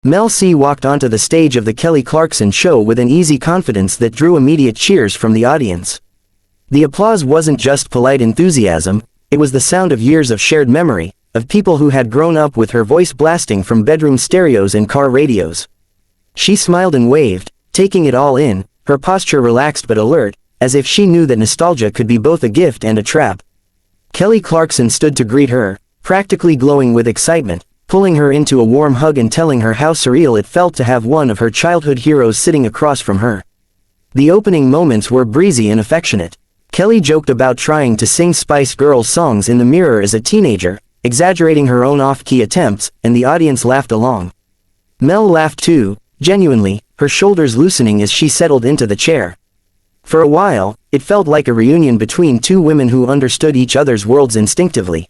Mel C walked onto the stage of the Kelly Clarkson Show with an easy confidence that drew immediate cheers from the audience. The applause wasn't just polite enthusiasm, it was the sound of years of shared memory, of people who had grown up with her voice blasting from bedroom stereos and car radios. She smiled and waved, taking it all in, her posture relaxed but alert, as if she knew that nostalgia could be both a gift and a trap. Kelly Clarkson stood to greet her, practically glowing with excitement, pulling her into a warm hug and telling her how surreal it felt to have one of her childhood heroes sitting across from her. The opening moments were breezy and affectionate. Kelly joked about trying to sing Spice Girls songs in the mirror as a teenager, exaggerating her own off-key attempts, and the audience laughed along. Mel laughed too, genuinely, her shoulders loosening as she settled into the chair. For a while, it felt like a reunion between two women who understood each other's worlds instinctively.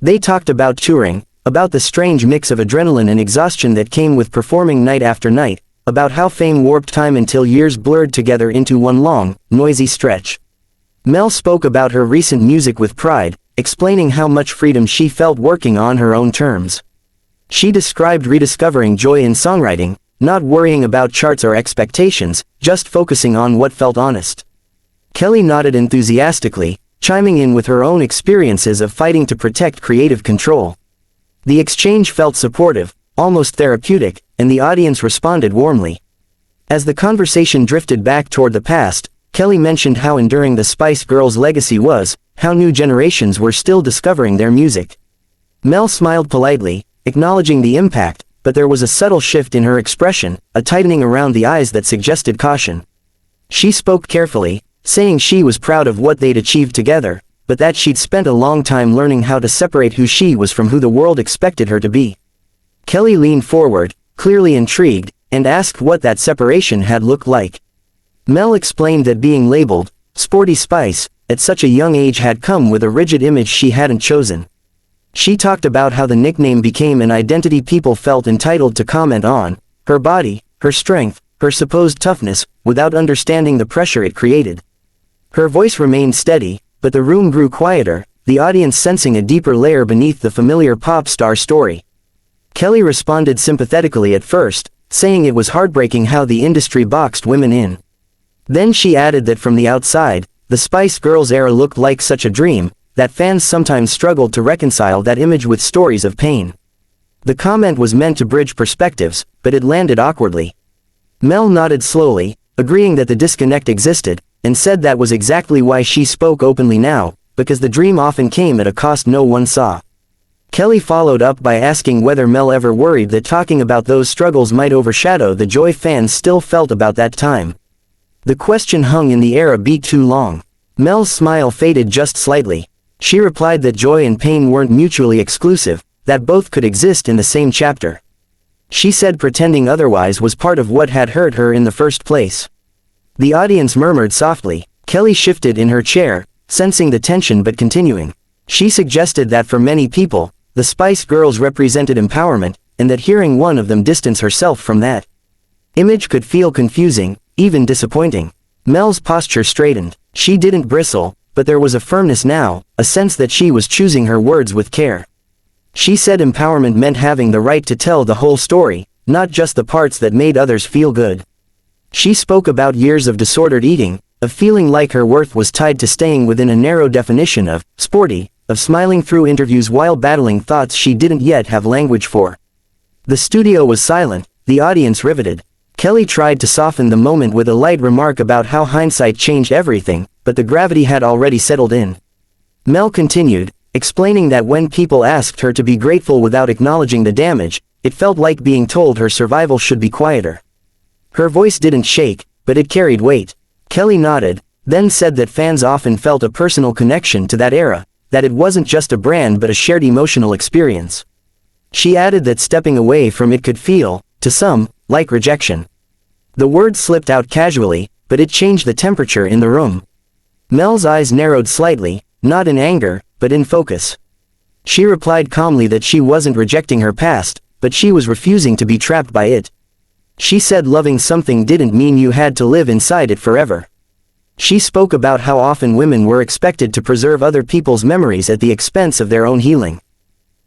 They talked about touring, about the strange mix of adrenaline and exhaustion that came with performing night after night, about how fame warped time until years blurred together into one long, noisy stretch. Mel spoke about her recent music with pride, explaining how much freedom she felt working on her own terms. She described rediscovering joy in songwriting, not worrying about charts or expectations, just focusing on what felt honest. Kelly nodded enthusiastically, chiming in with her own experiences of fighting to protect creative control. The exchange felt supportive, almost therapeutic, and the audience responded warmly. As the conversation drifted back toward the past, Kelly mentioned how enduring the Spice Girls' legacy was, how new generations were still discovering their music. Mel smiled politely, acknowledging the impact, but there was a subtle shift in her expression, a tightening around the eyes that suggested caution. She spoke carefully, saying she was proud of what they'd achieved together, but that she'd spent a long time learning how to separate who she was from who the world expected her to be. Kelly leaned forward, clearly intrigued, and asked what that separation had looked like. Mel explained that being labeled, Sporty Spice, at such a young age had come with a rigid image she hadn't chosen. She talked about how the nickname became an identity people felt entitled to comment on, her body, her strength, her supposed toughness, without understanding the pressure it created. Her voice remained steady, but the room grew quieter, the audience sensing a deeper layer beneath the familiar pop star story. Kelly responded sympathetically at first, saying it was heartbreaking how the industry boxed women in. Then she added that from the outside, the Spice Girls era looked like such a dream, that fans sometimes struggled to reconcile that image with stories of pain. The comment was meant to bridge perspectives, but it landed awkwardly. Mel nodded slowly, agreeing that the disconnect existed, and said that was exactly why she spoke openly now, because the dream often came at a cost no one saw. Kelly followed up by asking whether Mel ever worried that talking about those struggles might overshadow the joy fans still felt about that time. The question hung in the air a beat too long. Mel's smile faded just slightly. She replied that joy and pain weren't mutually exclusive, that both could exist in the same chapter. She said pretending otherwise was part of what had hurt her in the first place. The audience murmured softly. Kelly shifted in her chair, sensing the tension but continuing. She suggested that for many people, the Spice Girls represented empowerment, and that hearing one of them distance herself from that image could feel confusing, even disappointing. Mel's posture straightened. She didn't bristle, but there was a firmness now, a sense that she was choosing her words with care. She said empowerment meant having the right to tell the whole story, not just the parts that made others feel good. She spoke about years of disordered eating, of feeling like her worth was tied to staying within a narrow definition of sporty, of smiling through interviews while battling thoughts she didn't yet have language for. The studio was silent, the audience riveted. Kelly tried to soften the moment with a light remark about how hindsight changed everything, but the gravity had already settled in. Mel continued, explaining that when people asked her to be grateful without acknowledging the damage, it felt like being told her survival should be quieter. Her voice didn't shake, but it carried weight. Kelly nodded, then said that fans often felt a personal connection to that era, that it wasn't just a brand but a shared emotional experience. She added that stepping away from it could feel, to some, like rejection. The word slipped out casually, but it changed the temperature in the room. Mel's eyes narrowed slightly, not in anger, but in focus. She replied calmly that she wasn't rejecting her past, but she was refusing to be trapped by it. She said loving something didn't mean you had to live inside it forever. She spoke about how often women were expected to preserve other people's memories at the expense of their own healing.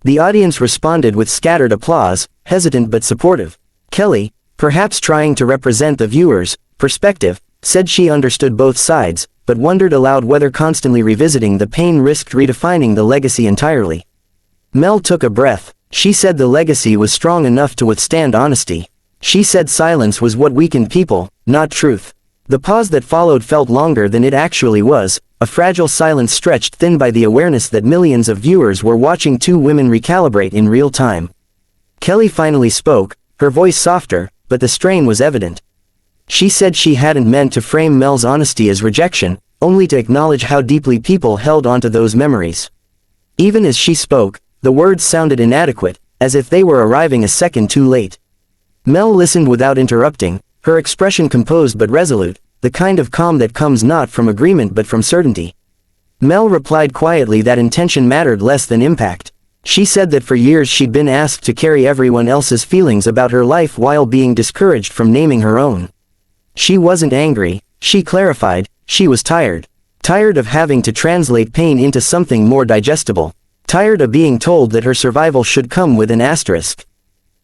The audience responded with scattered applause, hesitant but supportive. Kelly, perhaps trying to represent the viewer's perspective, said she understood both sides, but wondered aloud whether constantly revisiting the pain risked redefining the legacy entirely. Mel took a breath. She said the legacy was strong enough to withstand honesty. She said silence was what weakened people, not truth. The pause that followed felt longer than it actually was, a fragile silence stretched thin by the awareness that millions of viewers were watching two women recalibrate in real time. Kelly finally spoke, her voice softer, but the strain was evident. She said she hadn't meant to frame Mel's honesty as rejection, only to acknowledge how deeply people held onto those memories. Even as she spoke, the words sounded inadequate, as if they were arriving a second too late. Mel listened without interrupting, her expression composed but resolute, the kind of calm that comes not from agreement but from certainty. Mel replied quietly that intention mattered less than impact. She said that for years she'd been asked to carry everyone else's feelings about her life while being discouraged from naming her own. She wasn't angry, she clarified, she was tired. Tired of having to translate pain into something more digestible. Tired of being told that her survival should come with an asterisk.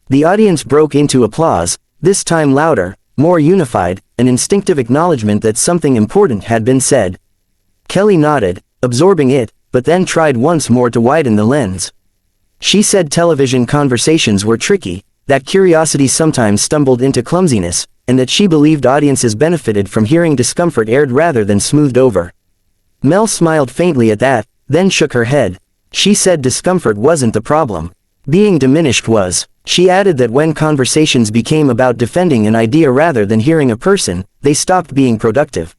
The audience broke into applause, this time louder, more unified, an instinctive acknowledgement that something important had been said. Kelly nodded, absorbing it, but then tried once more to widen the lens. She said television conversations were tricky, that curiosity sometimes stumbled into clumsiness, and that she believed audiences benefited from hearing discomfort aired rather than smoothed over. Mel smiled faintly at that, then shook her head. She said discomfort wasn't the problem. Being diminished was. She added that when conversations became about defending an idea rather than hearing a person, they stopped being productive.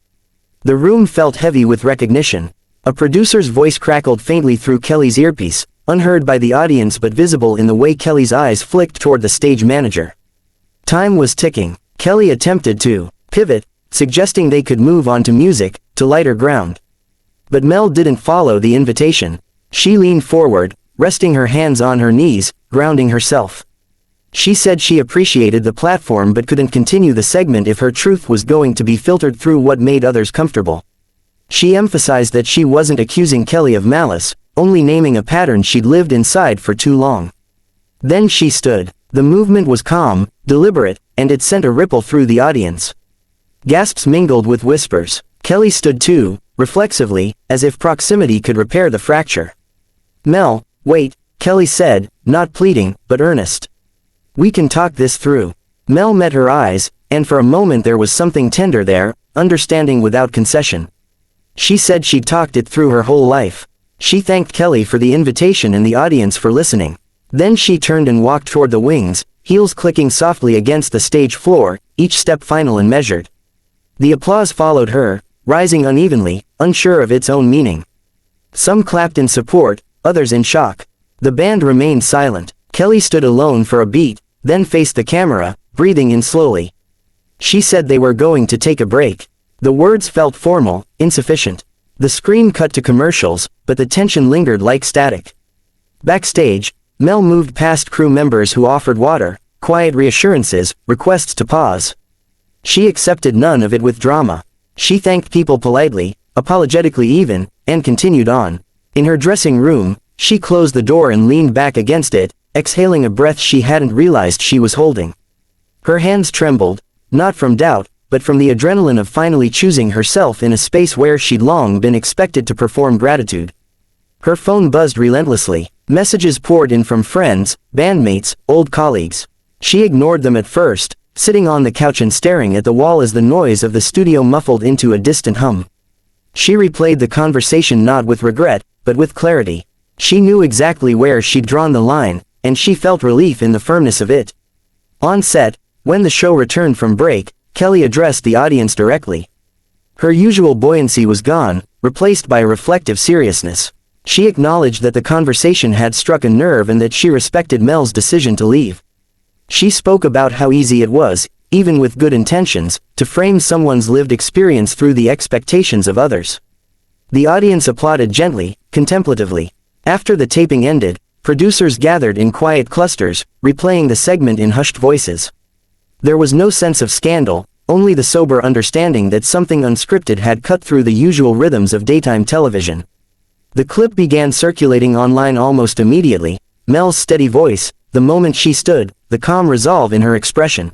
The room felt heavy with recognition. A producer's voice crackled faintly through Kelly's earpiece, unheard by the audience but visible in the way Kelly's eyes flicked toward the stage manager. Time was ticking. Kelly attempted to pivot, suggesting they could move on to music, to lighter ground. But Mel didn't follow the invitation. She leaned forward, resting her hands on her knees, grounding herself. She said she appreciated the platform but couldn't continue the segment if her truth was going to be filtered through what made others comfortable. She emphasized that she wasn't accusing Kelly of malice, only naming a pattern she'd lived inside for too long. Then she stood. The movement was calm, deliberate, and it sent a ripple through the audience. Gasps mingled with whispers. Kelly stood too, reflexively, as if proximity could repair the fracture. Mel, wait, Kelly said, not pleading, but earnest. We can talk this through. Mel met her eyes, and for a moment there was something tender there, understanding without concession. She said she'd talked it through her whole life. She thanked Kelly for the invitation and the audience for listening. Then she turned and walked toward the wings, heels clicking softly against the stage floor, each step final and measured. The applause followed her, rising unevenly, unsure of its own meaning. Some clapped in support, others in shock. The band remained silent. Kelly stood alone for a beat, then faced the camera, breathing in slowly. She said they were going to take a break. The words felt formal, insufficient. The screen cut to commercials, but the tension lingered like static. Backstage, Mel moved past crew members who offered water, quiet reassurances, requests to pause. She accepted none of it with drama. She thanked people politely, apologetically even, and continued on. In her dressing room, she closed the door and leaned back against it, exhaling a breath she hadn't realized she was holding. Her hands trembled, not from doubt, but from the adrenaline of finally choosing herself in a space where she'd long been expected to perform gratitude. Her phone buzzed relentlessly. Messages poured in from friends, bandmates, old colleagues. She ignored them at first, sitting on the couch and staring at the wall as the noise of the studio muffled into a distant hum. She replayed the conversation not with regret, but with clarity. She knew exactly where she'd drawn the line, and she felt relief in the firmness of it. On set, when the show returned from break, Kelly addressed the audience directly. Her usual buoyancy was gone, replaced by a reflective seriousness. She acknowledged that the conversation had struck a nerve and that she respected Mel's decision to leave. She spoke about how easy it was, even with good intentions, to frame someone's lived experience through the expectations of others. The audience applauded gently, contemplatively. After the taping ended, producers gathered in quiet clusters, replaying the segment in hushed voices. There was no sense of scandal, only the sober understanding that something unscripted had cut through the usual rhythms of daytime television. The clip began circulating online almost immediately, Mel's steady voice, the moment she stood, the calm resolve in her expression.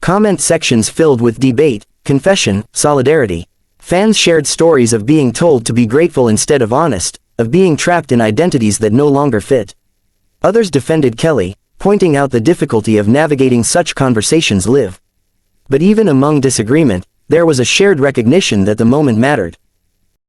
Comment sections filled with debate, confession, solidarity. Fans shared stories of being told to be grateful instead of honest, of being trapped in identities that no longer fit. Others defended Kelly, pointing out the difficulty of navigating such conversations live. But even among disagreement, there was a shared recognition that the moment mattered.